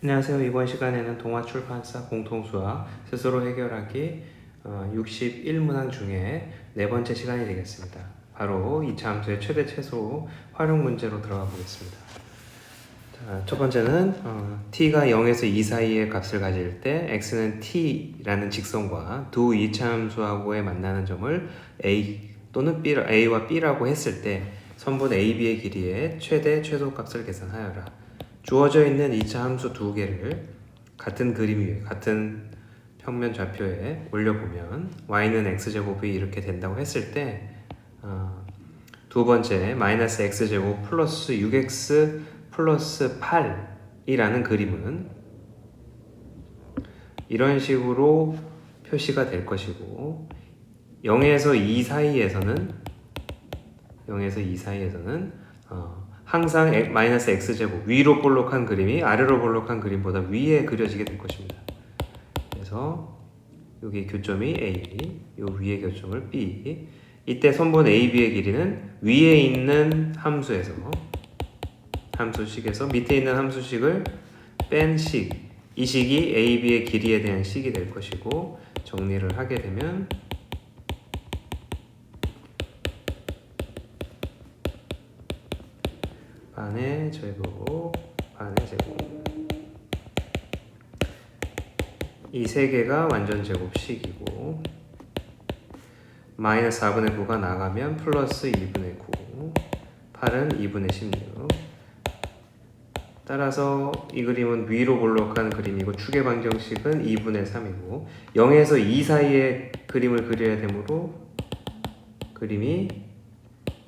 안녕하세요. 이번 시간에는 동아출판사 공통수학 스스로 해결하기 61문항 중에 네 번째 시간이 되겠습니다. 바로 이차 함수의 최대 최소 활용 문제로 들어가 보겠습니다. 자, 첫 번째는 t가 0에서 2 사이의 값을 가질 때 x는 t라는 직선과 두 이차 함수하고의 만나는 점을 a 또는 a와 b라고 했을 때 선분 AB의 길이의 최대 최소 값을 계산하여라. 주어져 있는 2차 함수 두 개를 같은 그림 위에 같은 평면 좌표에 올려보면 y는 x제곱이 이렇게 된다고 했을 때 두 번째 마이너스 x제곱 플러스 6x 플러스 8이라는 그림은 이런 식으로 표시가 될 것이고 0에서 2 사이에서는 항상 마이너스 x제곱 위로 볼록한 그림이 아래로 볼록한 그림보다 위에 그려지게 될 것입니다. 그래서 여기 교점이 A, 요 위에 교점을 B. 이때 선분 AB의 길이는 위에 있는 함수식에서 밑에 있는 함수식을 뺀 식, 이 식이 AB의 길이에 대한 식이 될 것이고 정리를 하게 되면 반의 제곱 이 세 개가 완전 제곱식이고 마이너스 4분의 9가 나가면 플러스 2분의 9 8은 2분의 16 따라서 이 그림은 위로 볼록한 그림이고 축의 방정식은 2분의 3이고 0에서 2 사이에 그림을 그려야 되므로 그림이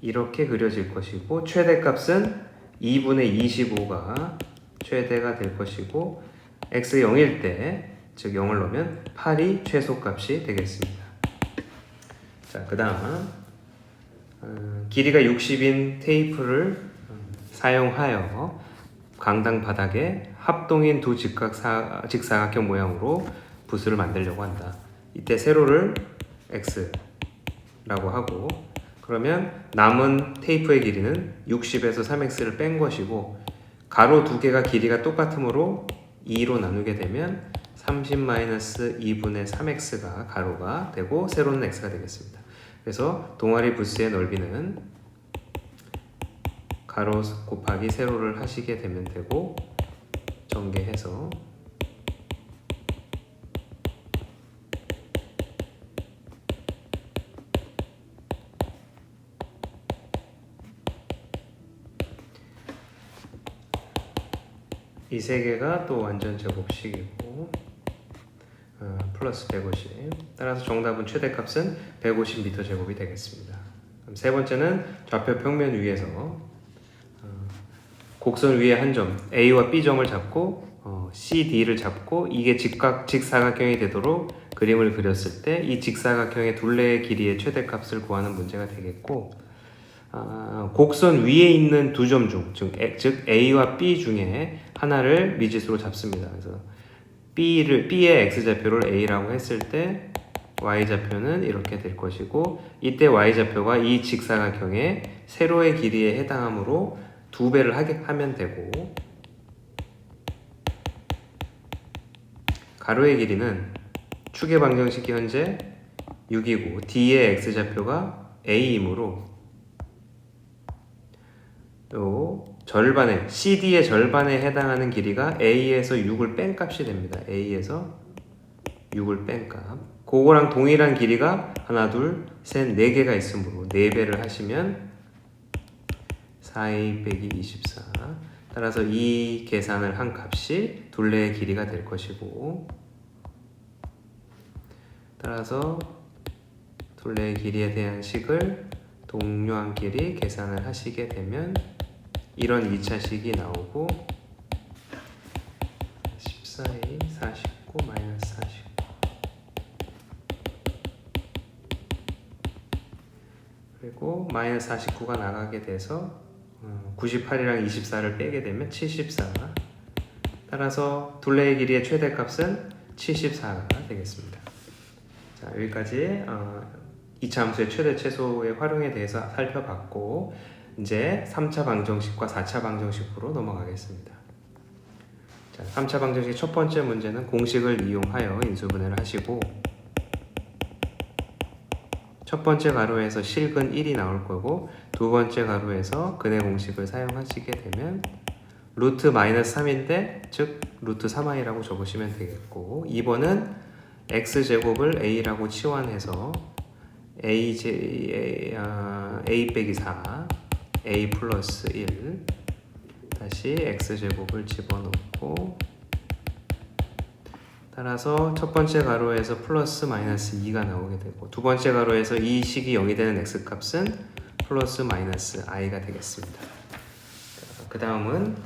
이렇게 그려질 것이고 최대값은 2분의 25가 최대가 될 것이고 x 0일 때, 즉 0을 넣으면 8이 최소값이 되겠습니다. 자, 그 다음 길이가 60인 테이프를 사용하여 강당 바닥에 합동인 두 직사각형 모양으로 붓을 만들려고 한다. 이때 세로를 x라고 하고 그러면 남은 테이프의 길이는 60에서 3x를 뺀 것이고 가로 두 개가 길이가 똑같으므로 2로 나누게 되면 30-2분의 3x가 가로가 되고 세로는 x가 되겠습니다. 그래서 동아리 부스의 넓이는 가로 곱하기 세로를 하시게 되면 되고 전개해서 이 세 개가 또 완전 제곱식이고 플러스 150 따라서 정답은 최대값은 150m 제곱이 되겠습니다. 그럼 세 번째는 좌표 평면 위에서 곡선 위에 한 점 A와 B점을 잡고 CD를 잡고 이게 직사각형이 되도록 그림을 그렸을 때 이 직사각형의 둘레의 길이의 최대값을 구하는 문제가 되겠고 곡선 위에 있는 두 점 중, 즉 A와 B 중에 하나를 미지수로 잡습니다. 그래서 B의 X좌표를 A라고 했을 때 Y좌표는 이렇게 될 것이고 이때 Y좌표가 이 직사각형의 세로의 길이에 해당하므로 2배를 하면 되고 가로의 길이는 축의 방정식이 현재 6이고 D의 X좌표가 A이므로 CD의 절반에 해당하는 길이가 A에서 6을 뺀 값이 됩니다. A에서 6을 뺀 값. 그거랑 동일한 길이가 하나, 둘, 셋, 4개가 있으므로 4배를 하시면 4A 빼기 24. 따라서 이 계산을 한 값이 둘레의 길이가 될 것이고 따라서 둘레의 길이에 대한 식을 동요한끼리 계산을 하시게 되면 이런 2차식이 나오고 14A 49 마이너스 49 그리고 마이너스 49가 나가게 돼서 98이랑 24를 빼게 되면 74 따라서 둘레의 길이의 최대값은 74가 되겠습니다. 자, 여기까지 2차 함수의 최대 최소의 활용에 대해서 살펴봤고 이제 3차 방정식과 4차 방정식으로 넘어가겠습니다. 자, 3차 방정식 첫 번째 문제는 공식을 이용하여 인수분해를 하시고 첫 번째 가로에서 실근 1이 나올 거고 두 번째 가로에서 근의 공식을 사용하시게 되면 루트 마이너스 3인데 즉 루트 3i라고 적으시면 되겠고 2번은 x제곱을 a라고 치환해서 a 빼기 4 a 플러스 1 다시 x제곱을 집어넣고 따라서 첫 번째 가로에서 플러스 마이너스 2가 나오게 되고 두 번째 가로에서 이 식이 0이 되는 x값은 플러스 마이너스 i가 되겠습니다. 그 다음은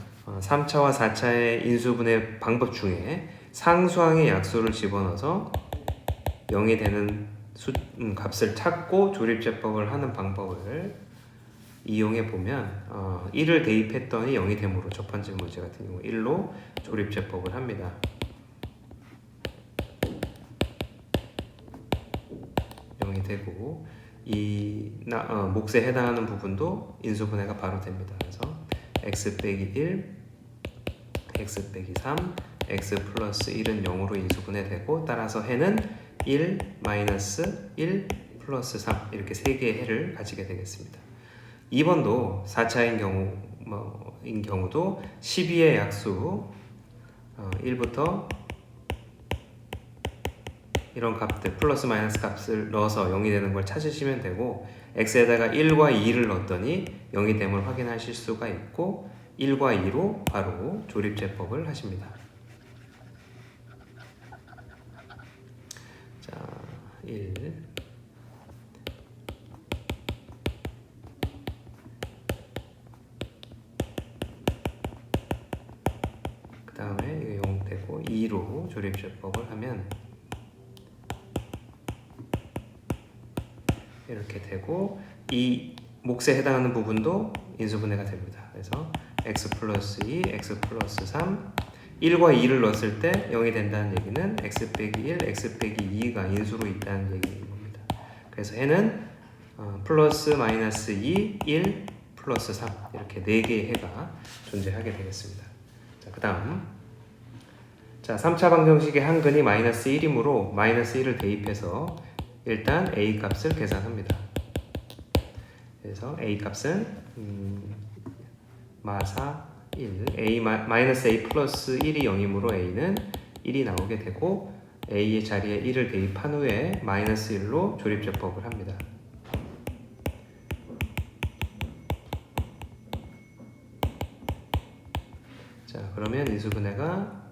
3차와 4차의 인수분해 방법 중에 상수항의 약수를 집어넣어서 0이 되는 값을 찾고 조립제법을 하는 방법을 이용해 보면 1을 대입했더니 0이 되므로 첫 번째 문제 같은 경우 1로 조립제법을 합니다. 0이 되고 이 몫에 해당하는 부분도 인수분해가 바로 됩니다. 그래서 x 빼기 1, x 빼기 3, x 플러스 1은 0으로 인수분해되고 따라서 해는 1 마이너스 1 플러스 3 이렇게 세 개의 해를 가지게 되겠습니다. 2번도 4차인 경우도 12의 약수 1부터 이런 값들 플러스 마이너스 값을 넣어서 0이 되는 걸 찾으시면 되고 x에다가 1과 2를 넣었더니 0이 됨을 확인하실 수가 있고 1과 2로 바로 조립제법을 하십니다. 자, 1 그 다음에 이거 0 되고 2로 조립제법을 하면 이렇게 되고 이 몫에 해당하는 부분도 인수분해가 됩니다. 그래서 x 플러스 2, x 플러스 3 1과 2를 넣었을 때 0이 된다는 얘기는 x 빼기 1, x 빼기 2가 인수로 있다는 얘기인 겁니다. 그래서 해는 플러스 마이너스 2, 1, 플러스 3 이렇게 4개의 해가 존재하게 되겠습니다. 자, 그 다음 자 3차 방정식의 한근이 마이너스 1이므로 마이너스 1을 대입해서 일단 a 값을 계산합니다. 그래서 a 값은 마사 1, a 마이너스 a 플러스 1이 0이므로 a는 1이 나오게 되고 a의 자리에 1을 대입한 후에 마이너스 1로 조립제법을 합니다. 자, 그러면 인수분해가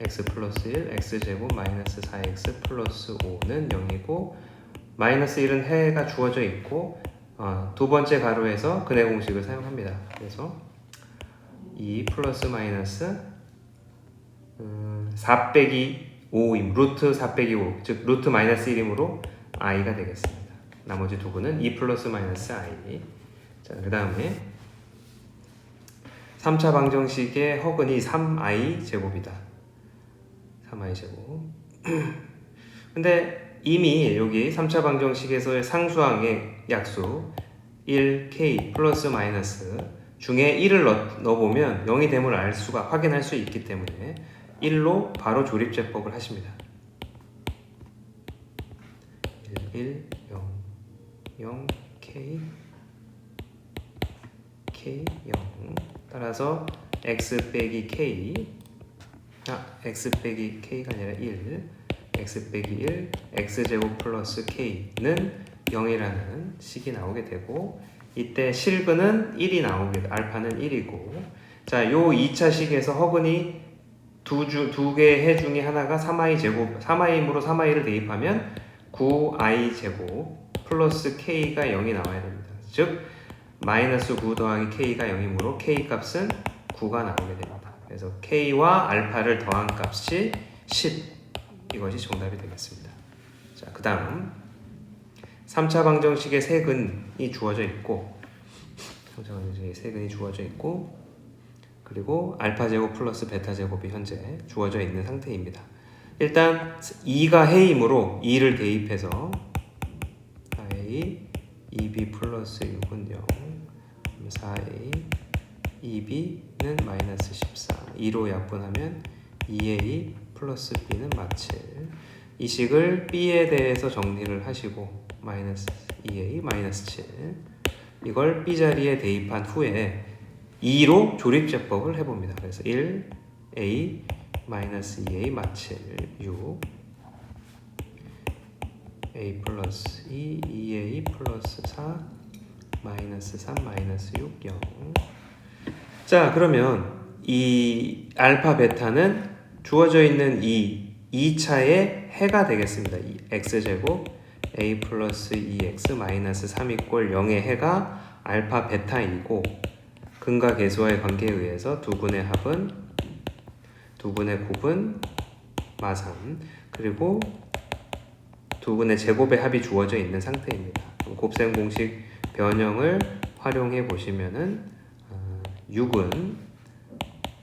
x 플러스 1, x제곱 마이너스 4x 플러스 5는 0이고 마이너스 1은 해가 주어져 있고 두 번째 가로에서 근의 공식을 사용합니다. 그래서 2 플러스 마이너스 4 빼기 5임 루트 4 빼기 5 즉 루트 마이너스 1이므로 i가 되겠습니다. 나머지 두 분은 2 플러스 마이너스 i. 자, 그 다음에 3차 방정식의 허근이 3i 제곱이다. 3i 제곱. 근데 이미 여기 3차 방정식에서의 상수항의 약수 1k 플러스 마이너스 중에 1을 넣어보면 0이 됨을 확인할 수 있기 때문에 1로 바로 조립제법을 하십니다. 1, 0, 0, k, k, 0 따라서 x 빼기 k x 빼기 k가 아니라 1 x 빼기 1 x제곱 플러스 k는 0이라는 식이 나오게 되고 이때 실근은 1이 나오게 알파는 1이고 자, 요 2차 식에서 허근이 두 개의 해 중에 하나가 3i 제곱 3i이므로 3i를 대입하면 9i 제곱 플러스 k가 0이 나와야 됩니다. 즉 마이너스 9 더하기 k가 0이므로 k 값은 9가 나오게 됩니다. 그래서 k와 알파를 더한 값이 10 이것이 정답이 되겠습니다. 자, 그 다음 3차 방정식의 세근이 주어져 있고 3차 방정식의 세근이 주어져 있고 그리고 알파 제곱 플러스 베타 제곱이 현재 주어져 있는 상태입니다. 일단 2가 해이므로 2를 대입해서 a 2b 플러스 6은 0 4a 2b는 마이너스 14. 2로 약분하면 2a 플러스 b는 막 7. 이 식을 b에 대해서 정리를 하시고 마이너스 2a 마이너스 7. 이걸 b 자리에 대입한 후에 2로 조립제법을 해봅니다. 그래서 1a 마이너스 2a 막 7 6 a 플러스 2 2a 플러스 4 마이너스 3 마이너스 6 0. 자, 그러면 이 알파 베타는 주어져 있는 이 2차의 해가 되겠습니다. x제곱 a 플러스 2x 마이너스 3 이꼴 0의 해가 알파 베타이고 근과 계수와의 관계에 의해서 두 분의 합은 두 분의 곱은 마3 그리고 두 분의 제곱의 합이 주어져 있는 상태입니다. 곱셈 공식 변형을 활용해 보시면은 6은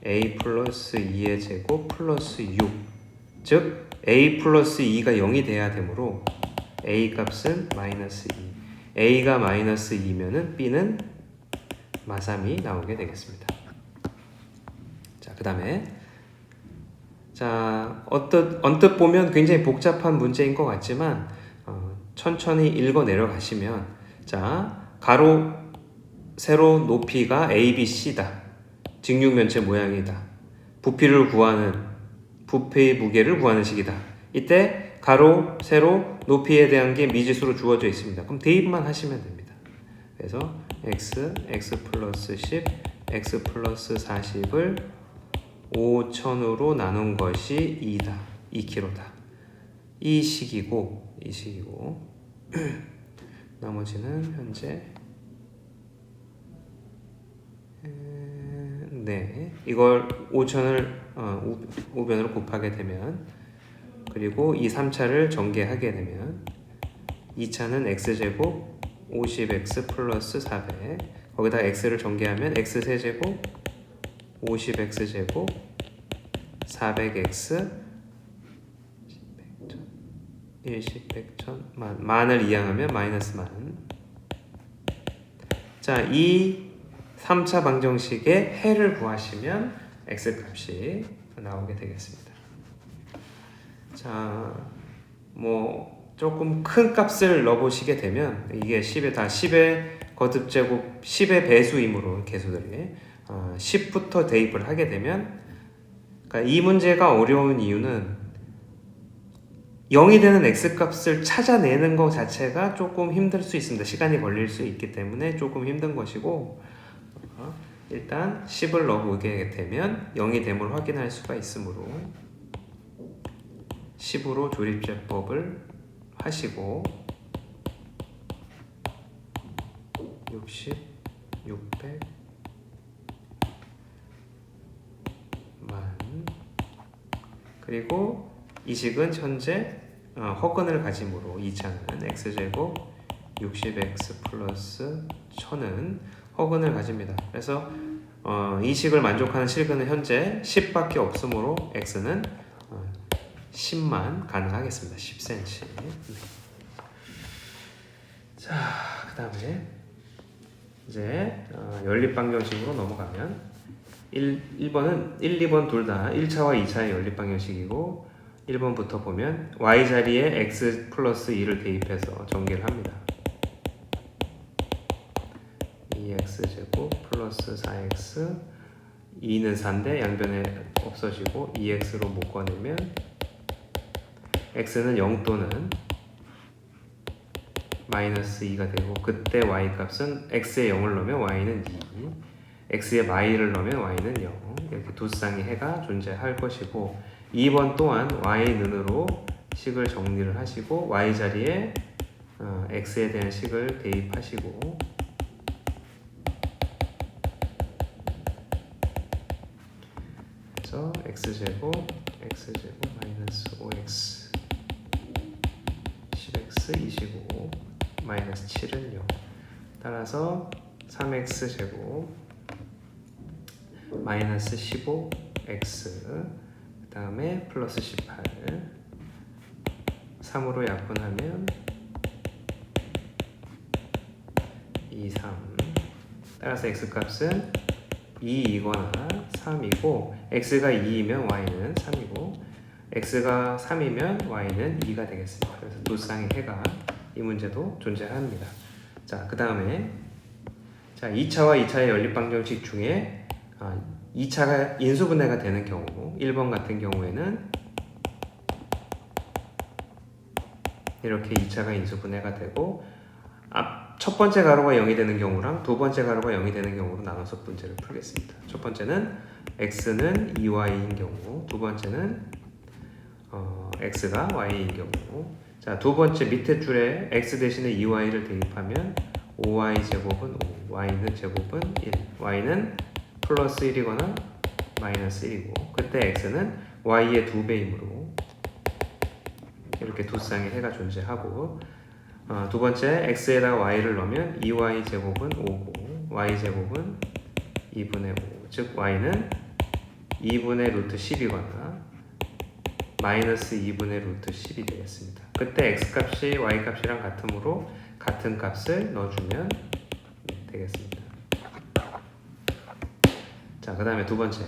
a 플러스 2의 제곱 플러스 6 즉 a 플러스 2가 0이 돼야 되므로 a 값은 마이너스 2 a가 마이너스 2면은 b는 마3이 나오게 되겠습니다. 자, 그 다음에 자 언뜻 보면 굉장히 복잡한 문제인 것 같지만 천천히 읽어 내려가시면 자 가로 세로 높이가 ABC다. 직육면체 모양이다. 부피를 구하는 부피의 무게를 구하는 식이다. 이때 가로 세로 높이에 대한 게 미지수로 주어져 있습니다. 그럼 대입만 하시면 됩니다. 그래서 x 플러스 10 x 플러스 40을 5,000으로 나눈 것이 2다. 2kg다. 이 식이고 나머지는 현재 네, 이걸 5,000을 우변으로 곱하게 되면 그리고 이 3차를 전개하게 되면 2차는 x제곱 50x 플러스 400 거기다 x를 전개하면 x세제곱 50x제곱 400x 10, 100천 만을 이항하면 마이너스 만. 자, 이 3차 방정식의 해를 구하시면 x값이 나오게 되겠습니다. 자, 뭐 조금 큰 값을 넣어보시게 되면 이게 10의 거듭제곱 10의 배수이므로 개수들이 10부터 대입을 하게 되면 그러니까 이 문제가 어려운 이유는 0이 되는 x값을 찾아내는 것 자체가 조금 힘들 수 있습니다. 시간이 걸릴 수 있기 때문에 조금 힘든 것이고 일단 10을 넣어보게 되면 0이 됨을 확인할 수가 있으므로 10으로 조립제법을 하시고 60, 600 만 그리고 이 식은 현재 허근을 가지므로 2차는 x제곱 60x 플러스 1000은 허근을 가집니다. 그래서 이 식을 만족하는 실근은 현재 10밖에 없으므로 x는 10만 가능하겠습니다. 10cm. 자, 그 다음에 이제 연립방정식으로 넘어가면 1번은 1, 2번 둘 다 1차와 2차의 연립방정식이고 1번부터 보면 y자리에 x 플러스 2를 대입해서 전개를 합니다. 2x제곱 플러스 4x 2는 4인데 양변에 없어지고 2x로 묶어내면 x는 0 또는 마이너스 2가 되고 그때 y값은 x에 0을 넣으면 y는 2 x에 마이를 넣으면 y는 0 이렇게 두 쌍의 해가 존재할 것이고 2번 또한 y는으로 식을 정리를 하시고 y자리에 x에 대한 식을 대입하시고 그래서 x제곱 마이너스 5x 10x 25 마이너스 7은 0 따라서 3x제곱 마이너스 15x 그 다음에 플러스 18 3으로 약분하면 2, 3 따라서 x값은 2이거나 3이고 x가 2이면 y는 3이고 x가 3이면 y는 2가 되겠습니다. 그래서 두 쌍의 해가 이 문제도 존재합니다. 자, 그 다음에 자 2차와 2차의 연립방정식 중에 2차가 인수분해가 되는 경우 1번 같은 경우에는 이렇게 2차가 인수분해가 되고 첫 번째 가로가 0이 되는 경우랑 두 번째 가로가 0이 되는 경우로 나눠서 문제를 풀겠습니다. 첫 번째는 x는 2y인 경우, 두 번째는 x가 y인 경우. 자, 두 번째 밑에 줄에 x 대신에 2y를 대입하면 5y 제곱은 5, y는 제곱은 1, y는 플러스 1이거나 마이너스 1이고 그때 x는 y의 2배이므로 이렇게 두 쌍의 해가 존재하고 두 번째 x에다가 y를 넣으면 2y 제곱은 5고 y 제곱은 2분의 5, 즉 y는 2분의 루트 10이거나 마이너스 2분의 루트 10이 되겠습니다. 그때 x 값이 y 값이랑 같으므로 같은 값을 넣어주면 되겠습니다. 자, 그 다음에 두 번째.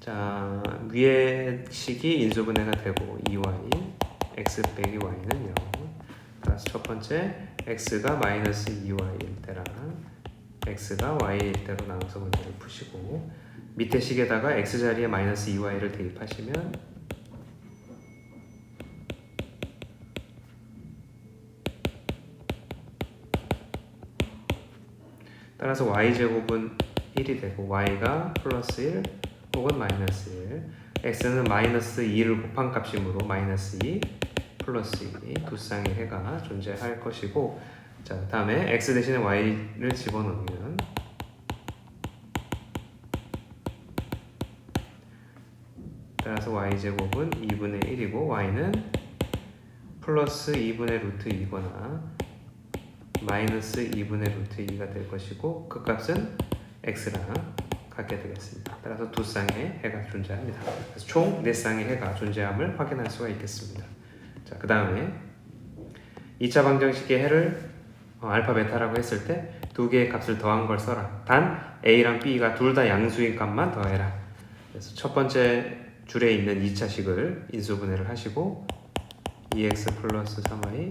자, 위의 식이 인수분해가 되고 2y, x 빼기 y는 0. 따라서 첫 번째, x가 마이너스 2y일 때랑 x가 y일 때로 나눠서 문제를 푸시고 밑에 식에다가 x 자리에 마이너스 2y를 대입하시면 따라서 y제곱은 1이 되고 y가 플러스 1 혹은 마이너스 1 x는 마이너스 2를 곱한 값이므로 마이너스 2 플러스 2 두 쌍의 해가 존재할 것이고 자, 다음에 x 대신에 y를 집어넣으면 따라서 y제곱은 2분의 1이고 y는 플러스 2분의 루트 2거나 마이너스 2분의 루트 2가 될 것이고 그 값은 x랑 같게 되겠습니다. 따라서 두 쌍의 해가 존재합니다. 그래서 총 4쌍의 해가 존재함을 확인할 수가 있겠습니다. 자, 그 다음에 2차 방정식의 해를 알파 베타라고 했을 때 두 개의 값을 더한 걸 써라. 단 a랑 b가 둘 다 양수인 값만 더해라. 그래서 첫 번째 줄에 있는 2차식을 인수분해를 하시고 2x 플러스 3y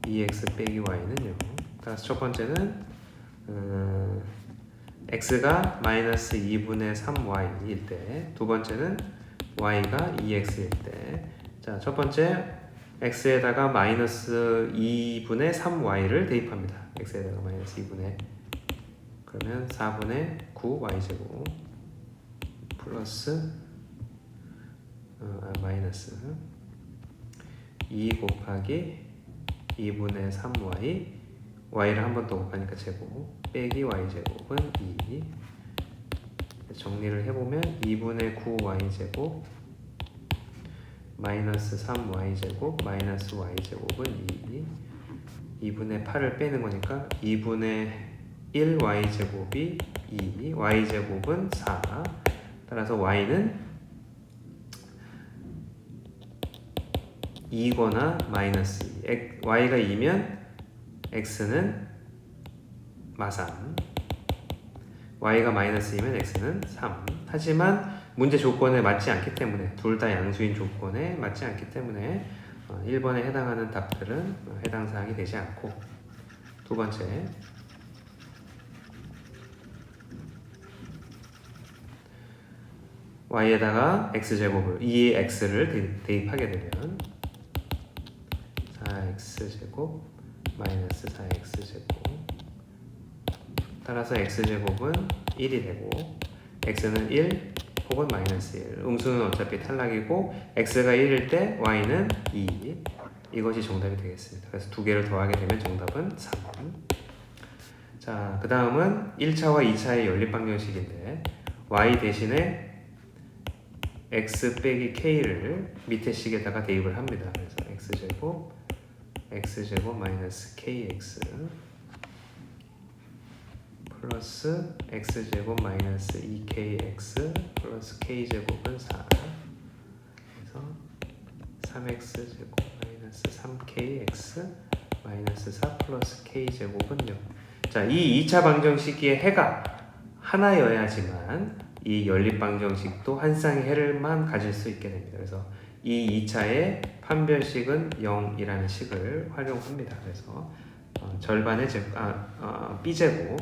2x 빼기 y는 0. 따라서 첫 번째는 x가 마이너스 2분의 3y일 때, 두 번째는 y가 2x일 때. 자, 첫 번째 x에다가 마이너스 2분의 3y를 대입합니다. x에다가 마이너스 2분의 그러면 4분의 9y제곱 플러스 마이너스 2 곱하기 2분의 3y y를 한 번 더 곱하니까 제곱 빼기 y제곱은 2 정리를 해보면 2분의 9y제곱 마이너스 3y제곱 마이너스 y제곱은 2 2분의 8을 빼는 거니까 2분의 1y제곱이 2 y제곱은 4 따라서 y는 2거나 마이너스 2 y가 2면 x는 마삼 y가 마이너스 2면 x는 3 하지만 문제 조건에 맞지 않기 때문에 둘 다 양수인 조건에 맞지 않기 때문에 1번에 해당하는 답들은 해당 사항이 되지 않고 두 번째 y에다가 x제곱을 2x를 대입하게 되면 4x제곱 마이너스 4x제곱 따라서 x제곱은 1이 되고 x는 1 혹은 마이너스 1 음수는 어차피 탈락이고 x가 1일 때 y는 2 이것이 정답이 되겠습니다. 그래서 두 개를 더하게 되면 정답은 3. 자, 그 다음은 1차와 2차의 연립방정식인데 y 대신에 x 빼기 k를 밑에 식에다가 대입을 합니다. 그래서 x제곱 마이너스 kx 플러스 x제곱 마이너스 2kx 플러스 k제곱은 4 그래서 3x제곱 마이너스 3kx 마이너스 4 플러스 k제곱은 0. 자, 이 2차 방정식의 해가 하나여야지만 이 연립방정식도 한 쌍의 해를만 가질 수 있게 됩니다. 그래서 이 2차의 판별식은 0이라는 식을 활용합니다. 그래서 절반의 b제곱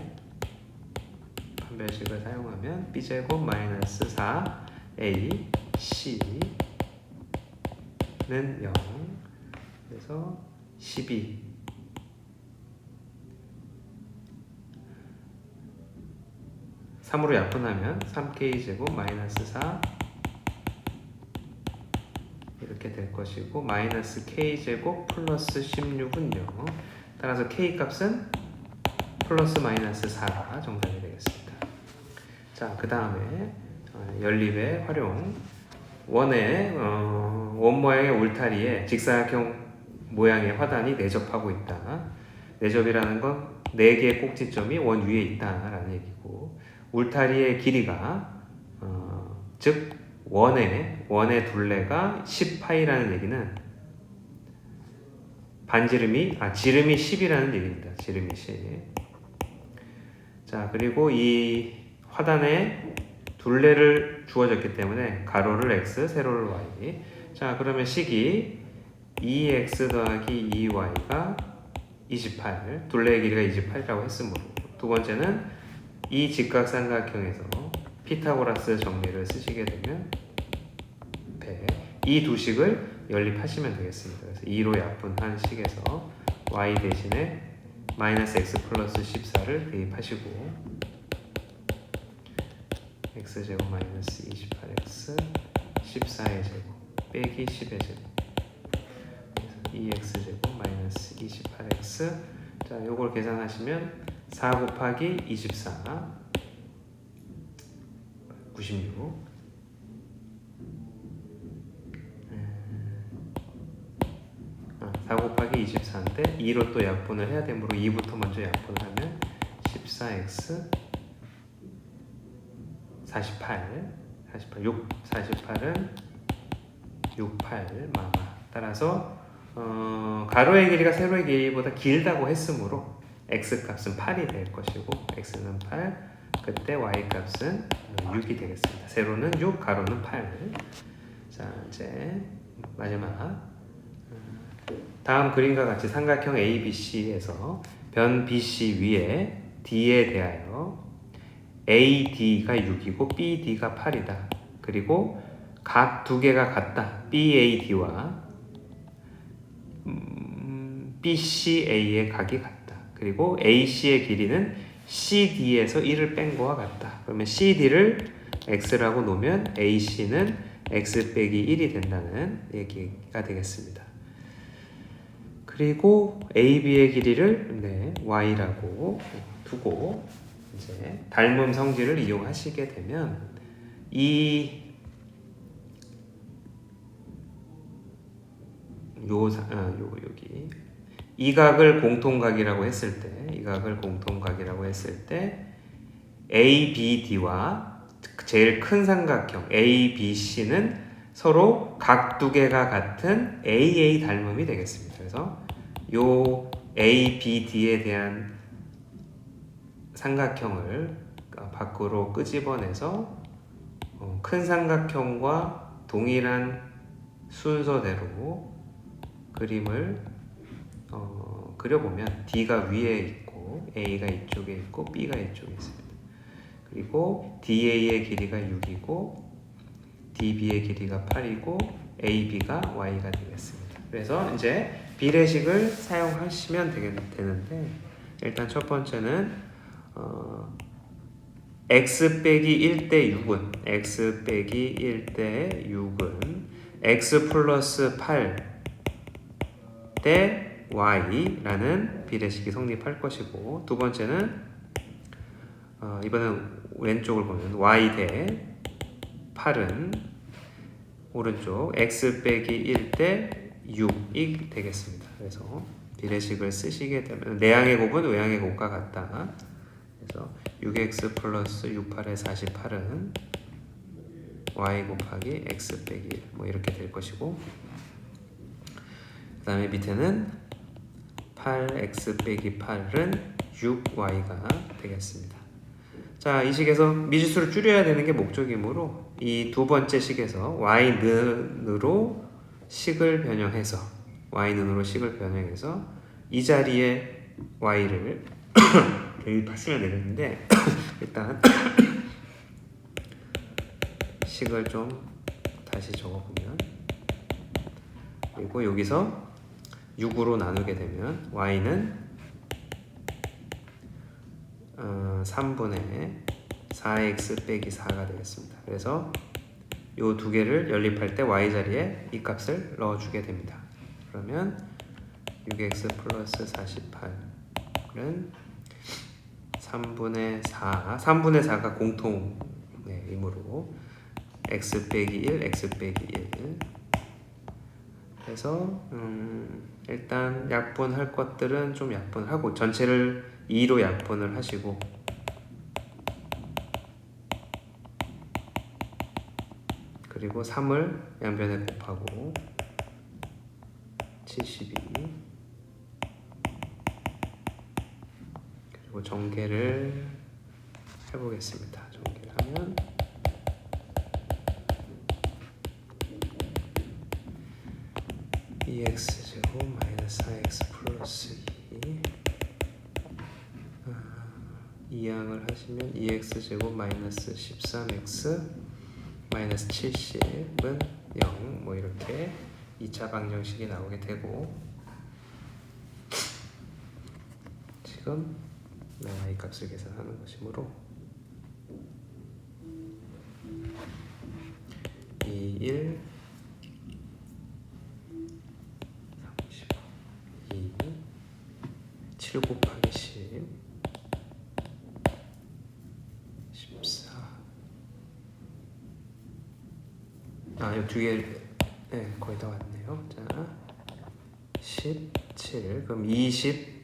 판별식을 사용하면 b제곱 마이너스 4a c는 0, 그래서 12 3으로 약분하면 3k제곱 마이너스 4 이렇게 될 것이고, 마이너스 k제곱 플러스 16은 0. 따라서 k 값은 플러스 마이너스 4가 정답이 되겠습니다. 자, 그 다음에 연립의 활용. 원의 원 모양의 울타리에 직사각형 모양의 화단이 내접하고 있다. 내접이라는 건 4개의 꼭지점이 원 위에 있다라는 얘기고, 울타리의 길이가 즉 원의 둘레가 10파이라는 얘기는 지름이 10이라는 얘기입니다. 지름이 10. 자, 그리고 이 화단에 둘레를 주어졌기 때문에 가로를 x, 세로를 y. 자, 그러면 식이 2x 더하기 2y가 28, 둘레의 길이가 28이라고 했으므로, 두 번째는 이 직각삼각형에서 피타고라스 정리를 쓰시게 되면 100. 이 두 식을 연립하시면 되겠습니다. 그래서 2로 약분한 식에서 y 대신에 마이너스 x 플러스 14를 대입하시고, x제곱 마이너스 28x 14의 제곱 빼기 10의 제곱, 그래서 2x제곱 마이너스 28x. 자, 요걸 계산하시면 4 곱하기 24 96. 4 곱하기 24인데 2로 또 약분을 해야 되므로 2부터 먼저 약분을 하면 14x 48은 68 마마. 따라서 가로의 길이가 세로의 길이보다 길다고 했으므로 x 값은 8이 될 것이고, x는 8, 그때 y 값은 6이 되겠습니다. 세로는 6, 가로는 8. 자, 이제 마지막 다음 그림과 같이 삼각형 ABC에서 변 BC 위에 D에 대하여 AD가 6이고 BD가 8이다. 그리고 각 두 개가 같다. BAD와 BCA의 각이 같다. 그리고 AC의 길이는 CD에서 1을 뺀 거와 같다. 그러면 CD를 X라고 놓으면 AC는 X 빼기 1이 된다는 얘기가 되겠습니다. 그리고 AB의 길이를 Y라고 두고 이제 닮음 성질을 이용하시게 되면 여기 이 각을 공통각이라고 했을 때 ABD와 제일 큰 삼각형 ABC는 서로 각 두 개가 같은 AA 닮음이 되겠습니다. 그래서 요 ABD에 대한 삼각형을 밖으로 끄집어내서 큰 삼각형과 동일한 순서대로 그림을 그려보면 D가 위에 있고 A가 이쪽에 있고 B가 이쪽에 있습니다. 그리고 DA의 길이가 6이고 DB의 길이가 8이고 AB가 Y가 되겠습니다. 그래서 이제 비례식을 사용하시면 되는데, 일단 첫 번째는 x 빼기 1대 6은 x 플러스 8 대 y라는 비례식이 성립할 것이고, 두 번째는 이번엔 왼쪽을 보면 y 대 8은 오른쪽 x 빼기 1 대 6이 되겠습니다. 그래서 비례식을 쓰시게 되면 내항의 곱은 외항의 곱과 같다. 그래서 6x 플러스 68의 48은 y 곱하기 x 빼기 1 뭐 이렇게 될 것이고, 그 다음에 밑에는 8x 빼기 8은 6y가 되겠습니다. 자, 이 식에서 미지수를 줄여야 되는 게 목적이므로 이 두 번째 식에서 y는으로 식을 변형해서 이 자리에 y를 대입 쓰면 되겠는데 일단 식을 좀 다시 적어보면, 그리고 여기서 6으로 나누게 되면 y는 3분의 4x 빼기 4가 되겠습니다. 그래서 이 두 개를 연립할 때 y 자리에 이 값을 넣어주게 됩니다. 그러면 6x 플러스 48은 3분의 4가 공통이므로 x 빼기 1, x 빼기 1. 그래서 일단 약분할 것들은 좀 약분하고 전체를 2로 약분을 하시고, 그리고 3을 양변에 곱하고 72, 그리고 전개를 해보겠습니다. 전개를 하면 2x제곱 마이너스 4x 플러스 2, 2양을 하시면 2x제곱 마이너스 13x 마이너스 70은 0, 뭐 이렇게 2차 방정식이 나오게 되고, 지금 y 값을 계산하는 것이므로 2, 1, 32, 7 곱하기 10, 14. 이 두 개, 네, 거의 다 왔네요. 자, 17. 그럼 20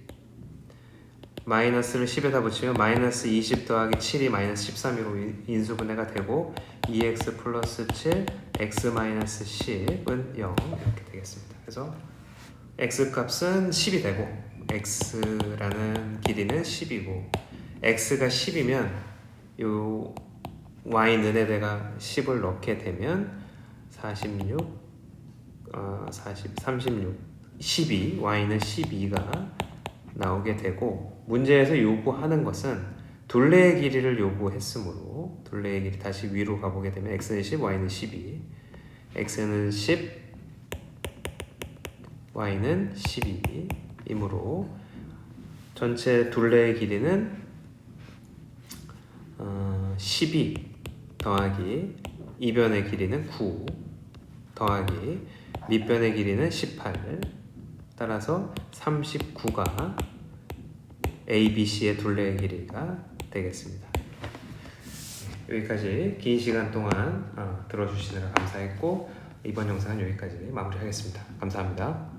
마이너스를 10에다 붙이면 마이너스 20 더하기 7이 마이너스 13으로 인수분해가 되고 2x 플러스 7, x 마이너스 10은 0 이렇게 되겠습니다. 그래서 x 값은 10이 되고 x라는 길이는 10이고, x가 10이면 요 y는에 내가 10을 넣게 되면 12, y는 12가 나오게 되고, 문제에서 요구하는 것은 둘레의 길이를 요구했으므로 둘레의 길이 다시 위로 가보게 되면 x는 10, y는 12, x는 10, y는 12이므로 전체 둘레의 길이는 12 더하기 이변의 길이는 9 더하기 밑변의 길이는 18. 따라서 39가 ABC의 둘레의 길이가 되겠습니다. 여기까지 긴 시간 동안 들어주시느라 감사했고, 이번 영상은 여기까지 마무리하겠습니다. 감사합니다.